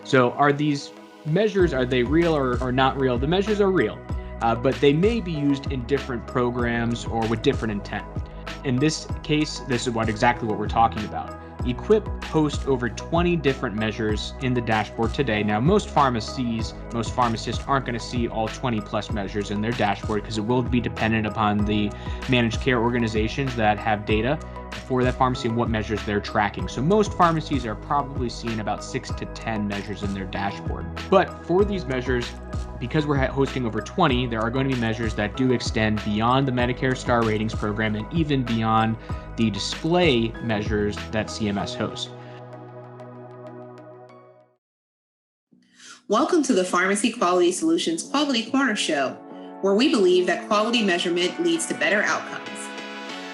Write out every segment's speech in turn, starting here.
So are these measures, are they real or not real? The measures are real, but they may be used in different programs or with different intent. In this case, this is exactly what we're talking about. EQuIPP hosts over 20 different measures in the dashboard today. Now, most pharmacists aren't going to see all 20 plus measures in their dashboard because it will be dependent upon the managed care organizations that have data for that pharmacy and what measures they're tracking. So most pharmacies are probably seeing about 6 to 10 measures in their dashboard. But for these measures, because we're hosting over 20, there are going to be measures that do extend beyond the Medicare Star Ratings program and even beyond the display measures that CMS hosts. Welcome to the Pharmacy Quality Solutions Quality Corner Show, where we believe that quality measurement leads to better outcomes.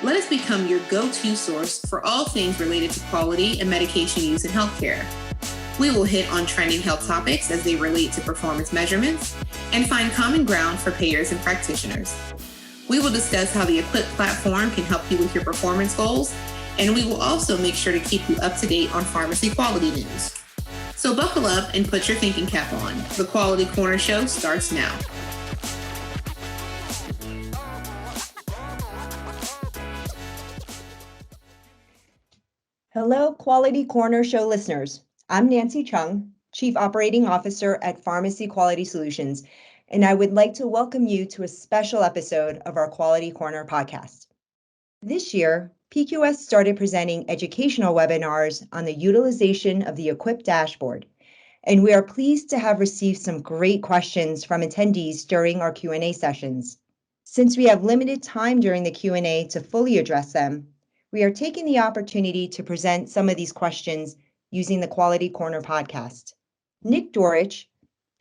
Let us become your go-to source for all things related to quality and medication use in healthcare. We will hit on trending health topics as they relate to performance measurements and find common ground for payers and practitioners. We will discuss how the EQuIPP platform can help you with your performance goals, and we will also make sure to keep you up to date on pharmacy quality news. So buckle up and put your thinking cap on. The Quality Corner Show starts now. Hello, Quality Corner Show listeners. I'm Nancy Chung, Chief Operating Officer at Pharmacy Quality Solutions, and I would like to welcome you to a special episode of our Quality Corner podcast. This year, PQS started presenting educational webinars on the utilization of the EQuIPP dashboard, and we are pleased to have received some great questions from attendees during our Q&A sessions. Since we have limited time during the Q&A to fully address them, we are taking the opportunity to present some of these questions using the Quality Corner podcast. Nick Dorich,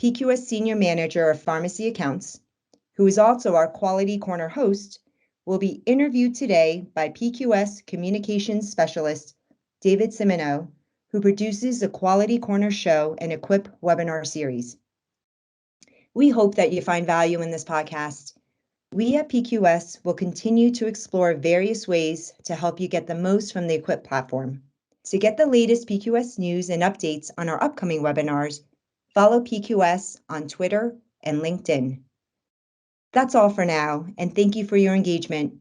PQS Senior Manager of Pharmacy Accounts, who is also our Quality Corner host, will be interviewed today by PQS Communications Specialist David Simoneaux, who produces the Quality Corner Show and EQuIPP Webinar series. We hope that you find value in this podcast. We at PQS will continue to explore various ways to help you get the most from the EQuIPP platform. To get the latest PQS news and updates on our upcoming webinars, follow PQS on Twitter and LinkedIn. That's all for now, and thank you for your engagement.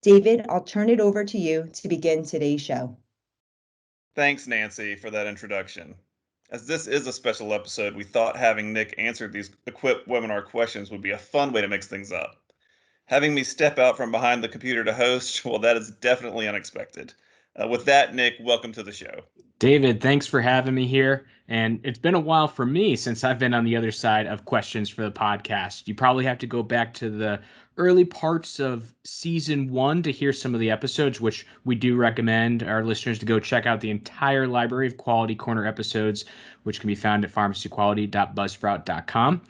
David, I'll turn it over to you to begin today's show. Thanks, Nancy, for that introduction. As this is a special episode, we thought having Nick answer these EQuIPP webinar questions would be a fun way to mix things up. Having me step out from behind the computer to host, well, that is definitely unexpected. With that, Nick, welcome to the show. David, thanks for having me here. And it's been a while for me since I've been on the other side of questions for the podcast. You probably have to go back to the early parts of season 1 to hear some of the episodes, which we do recommend our listeners to go check out the entire library of Quality Corner episodes, which can be found at pharmacyquality.buzzsprout.com.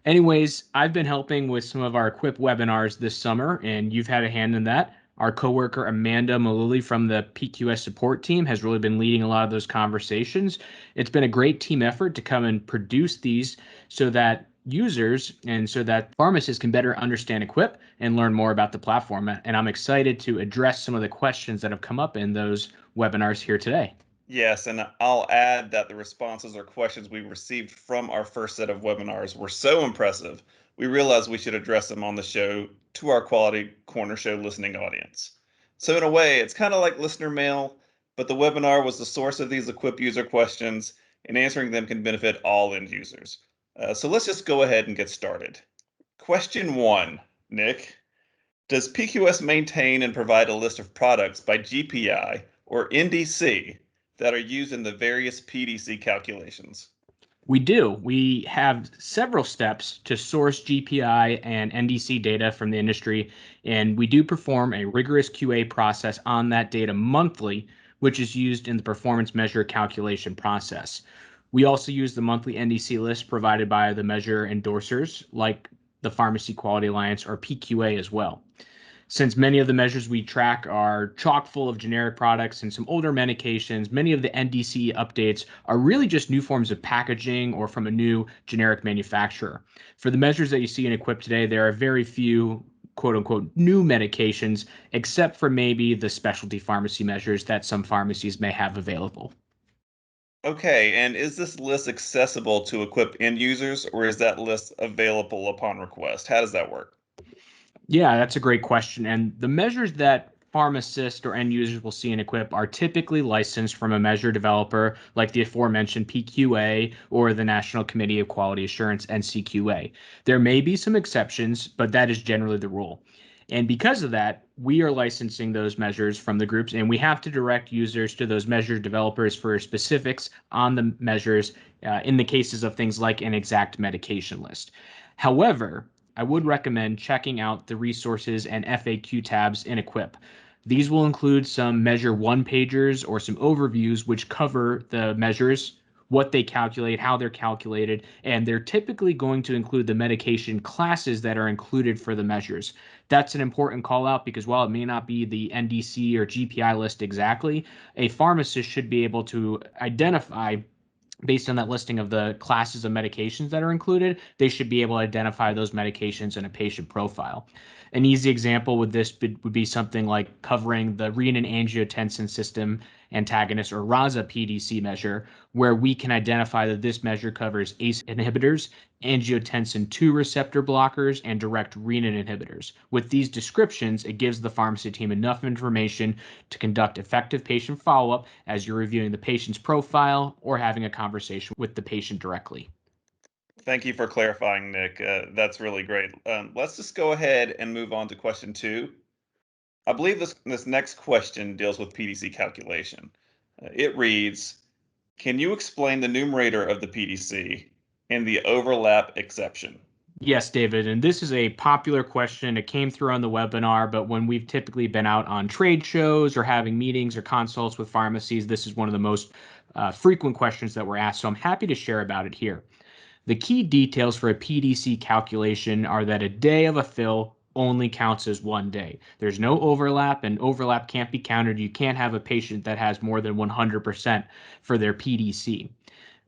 Anyways, I've been helping with some of our EQuIPP webinars this summer, and you've had a hand in that. Our coworker Amanda Maluli from the PQS support team has really been leading a lot of those conversations. It's been a great team effort to come and produce these so that users and so that pharmacists can better understand EQuIPP and learn more about the platform. And I'm excited to address some of the questions that have come up in those webinars here today. Yes, and I'll add that the responses or questions we received from our first set of webinars were so impressive, we realized we should address them on the show to our Quality Corner Show listening audience. So in a way, it's kind of like listener mail, but the webinar was the source of these EQuIPP user questions, and answering them can benefit all end users. So let's just go ahead and get started. Question 1, Nick. Does PQS maintain and provide a list of products by GPI or NDC that are used in the various Pdc calculations? We do. We have several steps to source GPI and NDC data from the industry, and we do perform a rigorous QA process on that data monthly, which is used in the performance measure calculation process. We also use the monthly NDC list provided by the measure endorsers, like the Pharmacy Quality Alliance or PQA as well. Since many of the measures we track are chock full of generic products and some older medications, many of the NDC updates are really just new forms of packaging or from a new generic manufacturer. For the measures that you see in EQuIPP today, there are very few quote unquote new medications, except for maybe the specialty pharmacy measures that some pharmacies may have available. Okay, and is this list accessible to EQuIPP end users, or is that list available upon request? How does that work? Yeah, that's a great question. And the measures that pharmacists or end users will see in EQuIPP are typically licensed from a measure developer like the aforementioned PQA or the National Committee of Quality Assurance, NCQA. There may be some exceptions, but that is generally the rule. And because of that, we are licensing those measures from the groups, and we have to direct users to those measure developers for specifics on the measures in the cases of things like an exact medication list. However, I would recommend checking out the resources and FAQ tabs in EQuIPP. These will include some measure one pagers or some overviews which cover the measures, what they calculate, how they're calculated, and they're typically going to include the medication classes that are included for the measures. That's an important call out because while it may not be the NDC or GPI list exactly, a pharmacist should be able to identify based on that listing of the classes of medications that are included, they should be able to identify those medications in a patient profile. An easy example with this would be something like covering the renin-angiotensin system antagonist or RASA PDC measure, where we can identify that this measure covers ACE inhibitors, angiotensin 2 receptor blockers, and direct renin inhibitors. With these descriptions, it gives the pharmacy team enough information to conduct effective patient follow-up as you're reviewing the patient's profile or having a conversation with the patient directly. Thank you for clarifying, Nick. That's really great. Let's just go ahead and move on to question 2. I believe this next question deals with PDC calculation. It reads, can you explain the numerator of the PDC and the overlap exception? Yes, David, and this is a popular question. It came through on the webinar, but when we've typically been out on trade shows or having meetings or consults with pharmacies, this is one of the most frequent questions that we're asked, so I'm happy to share about it here. The key details for a PDC calculation are that a day of a fill only counts as one day. There's no overlap, and overlap can't be counted. You can't have a patient that has more than 100% for their PDC.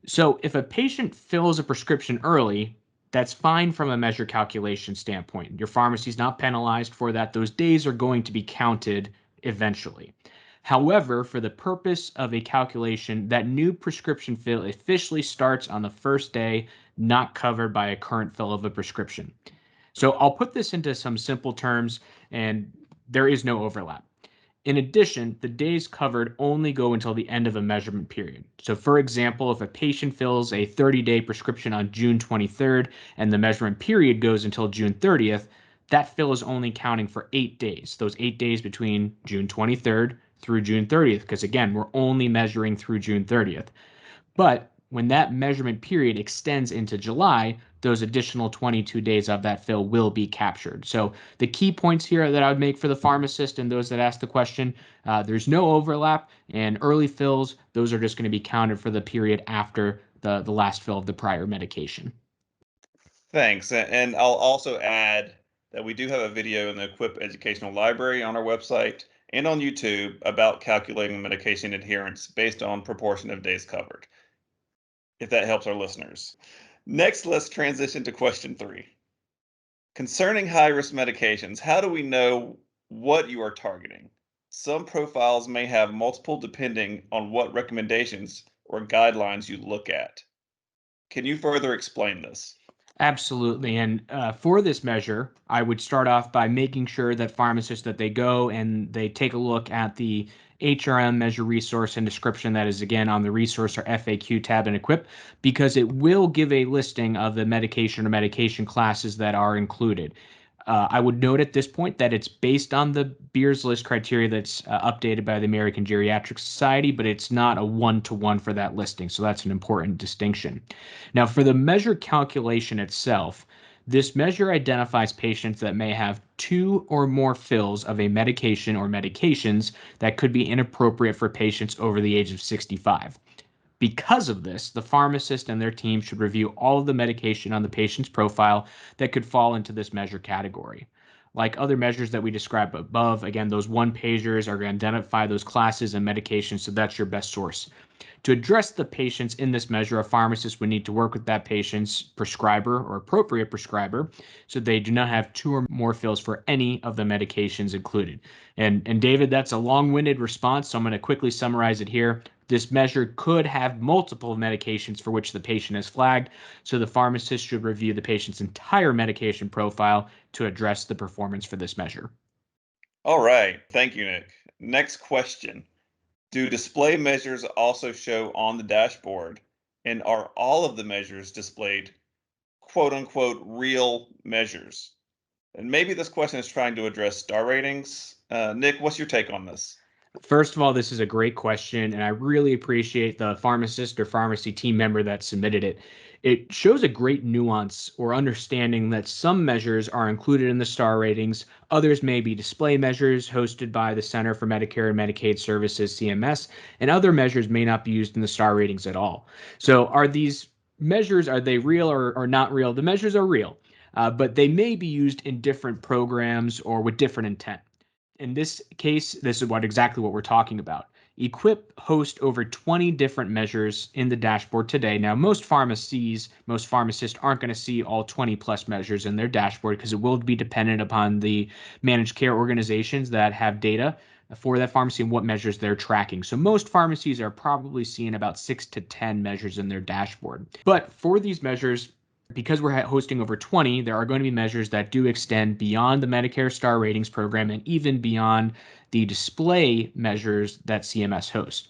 So if a patient fills a prescription early, that's fine from a measure calculation standpoint. Your pharmacy's not penalized for that. Those days are going to be counted eventually. However, for the purpose of a calculation, that new prescription fill officially starts on the first day, not covered by a current fill of a prescription. So I'll put this into some simple terms, and there is no overlap. In addition, the days covered only go until the end of a measurement period. So for example, if a patient fills a 30-day prescription on June 23rd and the measurement period goes until June 30th, that fill is only counting for 8 days, those 8 days between June 23rd through June 30th, because again, we're only measuring through June 30th. But when that measurement period extends into July, those additional 22 days of that fill will be captured. So the key points here that I would make for the pharmacist and those that ask the question, there's no overlap, and early fills, those are just going to be counted for the period after the last fill of the prior medication. Thanks. And I'll also add that we do have a video in the EQuIPP Educational Library on our website and on YouTube about calculating medication adherence based on proportion of days covered, if that helps our listeners. Next, let's transition to question 3. Concerning high-risk medications, how do we know what you are targeting? Some profiles may have multiple depending on what recommendations or guidelines you look at. Can you further explain this? Absolutely. And for this measure, I would start off by making sure that pharmacists that they go and they take a look at the HRM measure resource and description that is again on the resource or FAQ tab in EQuIPP, because it will give a listing of the medication or medication classes that are included. I would note at this point that it's based on the Beers List criteria that's updated by the American Geriatric Society, but it's not a one-to-one for that listing. So that's an important distinction. Now, for the measure calculation itself, this measure identifies patients that may have 2 or more fills of a medication or medications that could be inappropriate for patients over the age of 65. Because of this, the pharmacist and their team should review all of the medication on the patient's profile that could fall into this measure category. Like other measures that we described above, again, those one-pagers are going to identify those classes and medications, so that's your best source. To address the patients in this measure, a pharmacist would need to work with that patient's prescriber or appropriate prescriber so they do not have 2 or more fills for any of the medications included. And David, that's a long-winded response, so I'm going to quickly summarize it here. This measure could have multiple medications for which the patient is flagged, so the pharmacist should review the patient's entire medication profile to address the performance for this measure. All right. Thank you, Nick. Next question. Do display measures also show on the dashboard? And are all of the measures displayed quote unquote real measures? And maybe this question is trying to address star ratings. Nick, what's your take on this? First of all, this is a great question, and I really appreciate the pharmacist or pharmacy team member that submitted it. It shows a great nuance or understanding that some measures are included in the star ratings, others may be display measures hosted by the Center for Medicare and Medicaid Services, CMS, and other measures may not be used in the star ratings at all. So are these measures, are they real or not real? The measures are real, but they may be used in different programs or with different intent. In this case, this is exactly what we're talking about. EQuIPP hosts over 20 different measures in the dashboard today. Now, most pharmacists aren't going to see all 20 plus measures in their dashboard because it will be dependent upon the managed care organizations that have data for that pharmacy and what measures they're tracking. So most pharmacies are probably seeing about 6 to 10 measures in their dashboard. But for these measures, because we're hosting over 20, there are going to be measures that do extend beyond the Medicare Star Ratings program and even beyond the display measures that CMS hosts.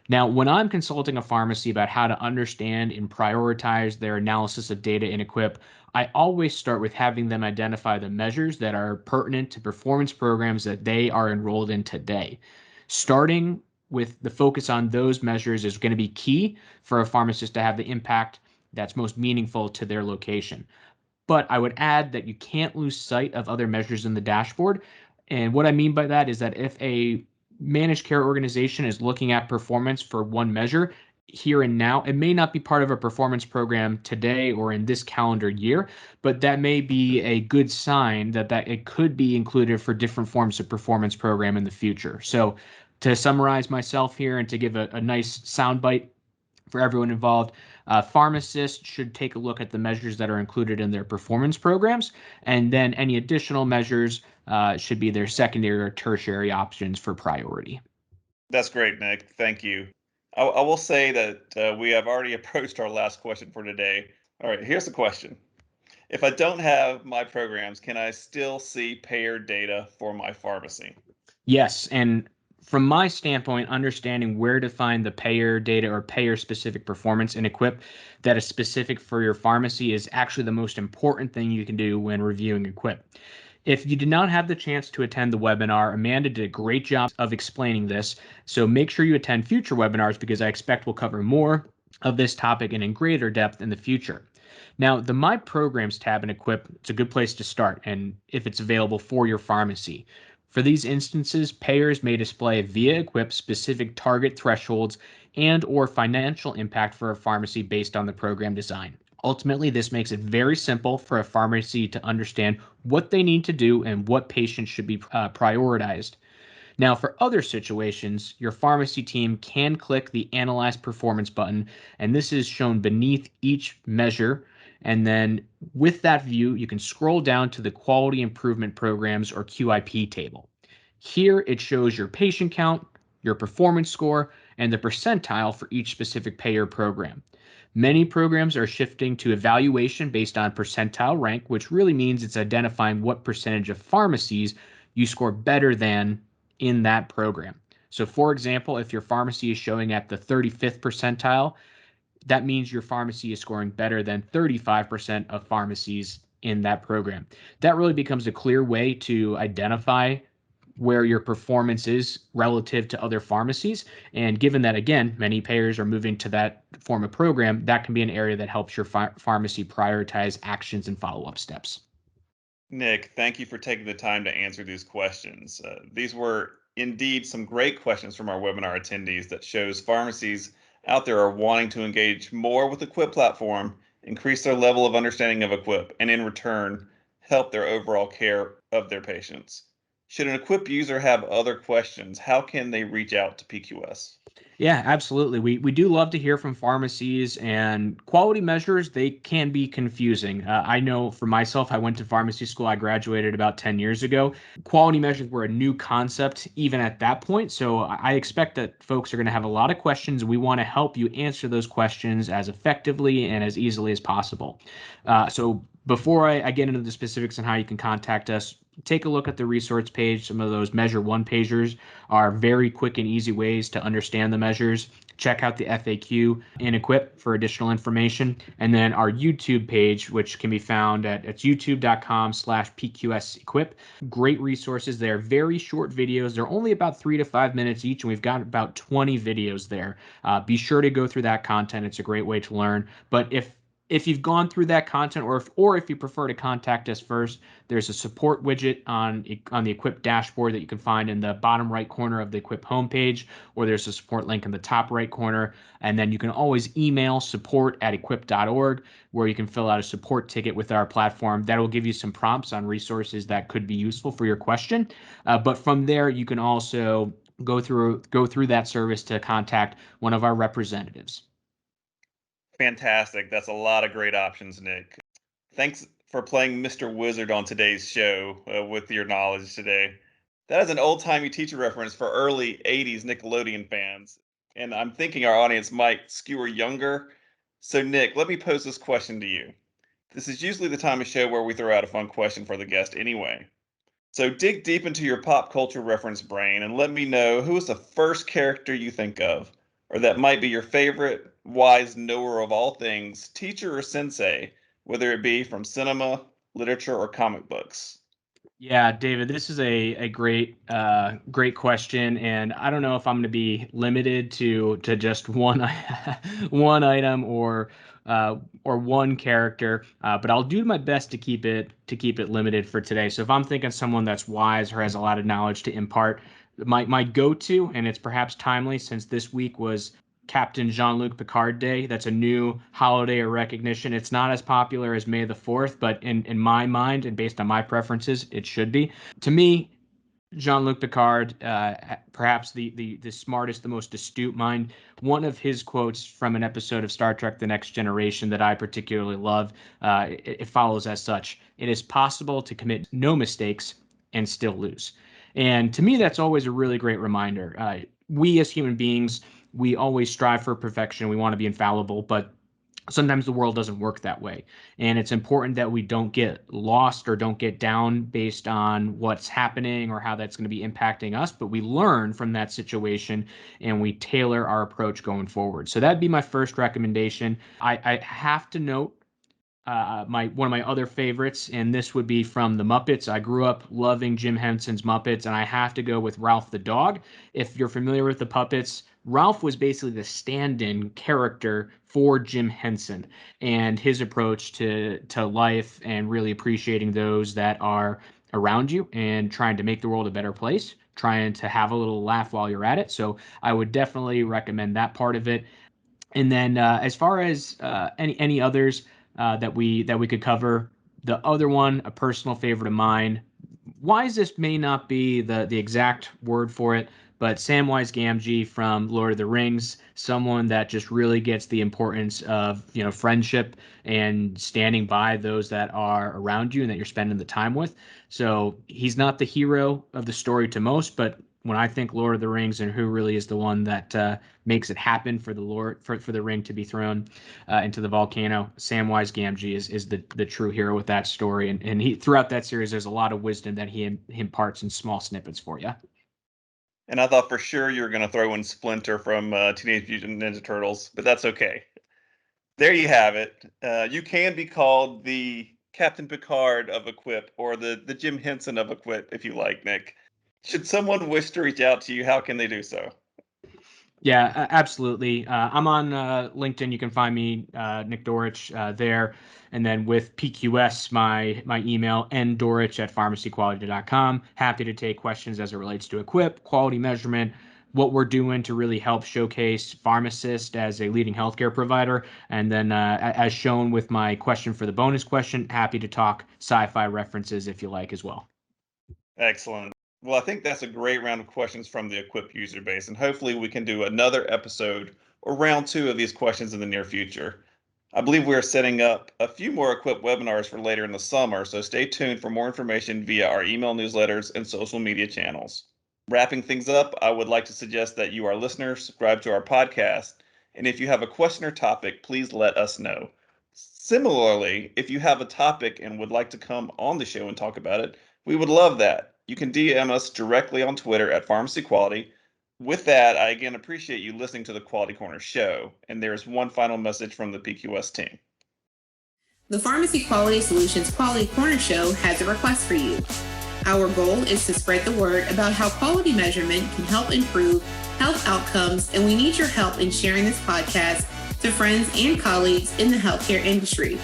Now, when I'm consulting a pharmacy about how to understand and prioritize their analysis of data in EQuIPP, I always start with having them identify the measures that are pertinent to performance programs that they are enrolled in today. Starting with the focus on those measures is going to be key for a pharmacist to have the impact that's most meaningful to their location. But I would add that you can't lose sight of other measures in the dashboard. And what I mean by that is that if a managed care organization is looking at performance for one measure here and now, it may not be part of a performance program today or in this calendar year, but that may be a good sign that it could be included for different forms of performance program in the future. So to summarize myself here and to give a nice soundbite for everyone involved, pharmacists should take a look at the measures that are included in their performance programs, and then any additional measures should be their secondary or tertiary options for priority. That's great, Nick. Thank you. I will say that we have already approached our last question for today. All right, here's the question. If I don't have my programs, can I still see payer data for my pharmacy? Yes, and from my standpoint, understanding where to find the payer data or payer specific performance in EQuIPP that is specific for your pharmacy is actually the most important thing you can do when reviewing EQuIPP. If you did not have the chance to attend the webinar, Amanda did a great job of explaining this. So make sure you attend future webinars because I expect we'll cover more of this topic and in greater depth in the future. Now, the My Programs tab in EQuIPP, it's a good place to start, and if it's available for your pharmacy. For these instances, payers may display via EQuIPP specific target thresholds and or financial impact for a pharmacy based on the program design. Ultimately, this makes it very simple for a pharmacy to understand what they need to do and what patients should be prioritized. Now, for other situations, your pharmacy team can click the Analyze Performance button, and this is shown beneath each measure. And then with that view, you can scroll down to the Quality Improvement Programs or QIP table. Here it shows your patient count, your performance score, and the percentile for each specific payer program. Many programs are shifting to evaluation based on percentile rank, which really means it's identifying what percentage of pharmacies you score better than in that program. So for example, if your pharmacy is showing at the 35th percentile, that means your pharmacy is scoring better than 35% of pharmacies in that program. That really becomes a clear way to identify where your performance is relative to other pharmacies. And given that, again, many payers are moving to that form of program, that can be an area that helps your pharmacy prioritize actions and follow-up steps. Nick, thank you for taking the time to answer these questions. These were indeed some great questions from our webinar attendees that shows pharmacies out there are wanting to engage more with the EQuIPP platform, increase their level of understanding of EQuIPP, and in return, help their overall care of their patients. Should an EQuIPP user have other questions, how can they reach out to PQS? Yeah, absolutely. We do love to hear from pharmacies, and quality measures, they can be confusing. I know for myself, I went to pharmacy school. I graduated about 10 years ago. Quality measures were a new concept even at that point. So I expect that folks are going to have a lot of questions. We want to help you answer those questions as effectively and as easily as possible. So before I get into the specifics on how you can contact us, take a look at the resource page. Some of those measure one pagers are very quick and easy ways to understand the measures. Check out the FAQ in EQuIPP for additional information. And then our YouTube page, which can be found at youtube.com/PQS Great resources there. Very short videos. They're only about 3 to 5 minutes each, and we've got about 20 videos there. Be sure to go through that content. It's a great way to learn. But if you've gone through that content, or if you prefer to contact us first, there's a support widget on the EQuIPP dashboard that you can find in the bottom right corner of the EQuIPP homepage, or there's a support link in the top right corner. And then you can always email support@equipp.org, where you can fill out a support ticket with our platform. That will give you some prompts on resources that could be useful for your question. But from there, you can also go through that service to contact one of our representatives. Fantastic. That's a lot of great options, Nick. Thanks for playing Mr. Wizard on today's show with your knowledge today. That is an old-timey teacher reference for early 80s Nickelodeon fans. And I'm thinking our audience might skewer younger. So, Nick, let me pose this question to you. This is usually the time of show where we throw out a fun question for the guest anyway. So dig deep into your pop culture reference brain and let me know who is the first character you think of, or that might be your favorite wise knower of all things, teacher or sensei, whether it be from cinema, literature, or comic books. Yeah, David, this is a great great question, and I don't know if I'm going to be limited to just one one item or one character, but I'll do my best to keep it limited for today. So if I'm thinking someone that's wise or has a lot of knowledge to impart, my go-to, and it's perhaps timely since this week was Captain Jean-Luc Picard Day. That's a new holiday or recognition. It's not as popular as May the 4th, but in my mind and based on my preferences, it should be. To me, Jean-Luc Picard, perhaps the smartest, the most astute mind. One of his quotes from an episode of Star Trek: The Next Generation that I particularly love, it follows as such: "It is possible to commit no mistakes and still lose." And to me, that's always a really great reminder. We as human beings, we always strive for perfection. We want to be infallible, but sometimes the world doesn't work that way. And it's important that we don't get lost or don't get down based on what's happening or how that's going to be impacting us, but we learn from that situation and we tailor our approach going forward. So that'd be my first recommendation. I have to note one of my other favorites, and this would be from the Muppets. I grew up loving Jim Henson's Muppets, and I have to go with Ralph the dog. If you're familiar with the puppets, Ralph was basically the stand-in character for Jim Henson and his approach to life and really appreciating those that are around you and trying to make the world a better place, trying to have a little laugh while you're at it. So I would definitely recommend that part of it. And then as far as any others that we could cover, the other one, a personal favorite of mine. Wisest may not be the exact word for it, but Samwise Gamgee from Lord of the Rings, someone that just really gets the importance of friendship and standing by those that are around you and that you're spending the time with. So he's not the hero of the story to most, but when I think Lord of the Rings and who really is the one that makes it happen for the ring to be thrown into the volcano, Samwise Gamgee is the true hero with that story, and he throughout that series there's a lot of wisdom that he imparts in small snippets for you. And I thought for sure you were going to throw in Splinter from Teenage Mutant Ninja Turtles, but that's okay. There you have it. You can be called the Captain Picard of EQuIPP or the Jim Henson of EQuIPP if you like, Nick. Should someone wish to reach out to you, how can they do so? Yeah, absolutely. I'm on LinkedIn. You can find me, Nick Dorich, there. And then with PQS, my email, ndorich@pharmacyquality.com. Happy to take questions as it relates to EQuIPP, quality measurement, what we're doing to really help showcase pharmacists as a leading healthcare provider. And then as shown with my question for the bonus question, happy to talk sci-fi references if you like as well. Excellent. Well, I think that's a great round of questions from the EQuIPP user base, and hopefully we can do another episode or round 2 of these questions in the near future. I believe we are setting up a few more EQuIPP webinars for later in the summer, so stay tuned for more information via our email newsletters and social media channels. Wrapping things up, I would like to suggest that you, our listeners, subscribe to our podcast, and if you have a question or topic, please let us know. Similarly, if you have a topic and would like to come on the show and talk about it, we would love that. You can DM us directly on Twitter at Pharmacy Quality. With that, I again appreciate you listening to the Quality Corner show, and there is one final message from the PQS team. The Pharmacy Quality Solutions Quality Corner show has a request for you. Our goal is to spread the word about how quality measurement can help improve health outcomes, and we need your help in sharing this podcast to friends and colleagues in the healthcare industry.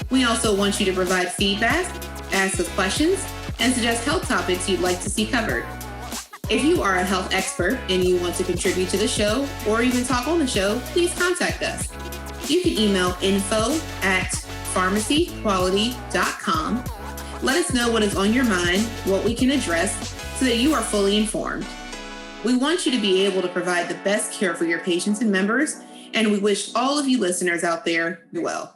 We also want you to provide feedback, ask us questions, and suggest health topics you'd like to see covered. If you are a health expert and you want to contribute to the show or even talk on the show, please contact us. You can email info@pharmacyquality.com. Let us know what is on your mind, what we can address, so that you are fully informed. We want you to be able to provide the best care for your patients and members, and we wish all of you listeners out there well.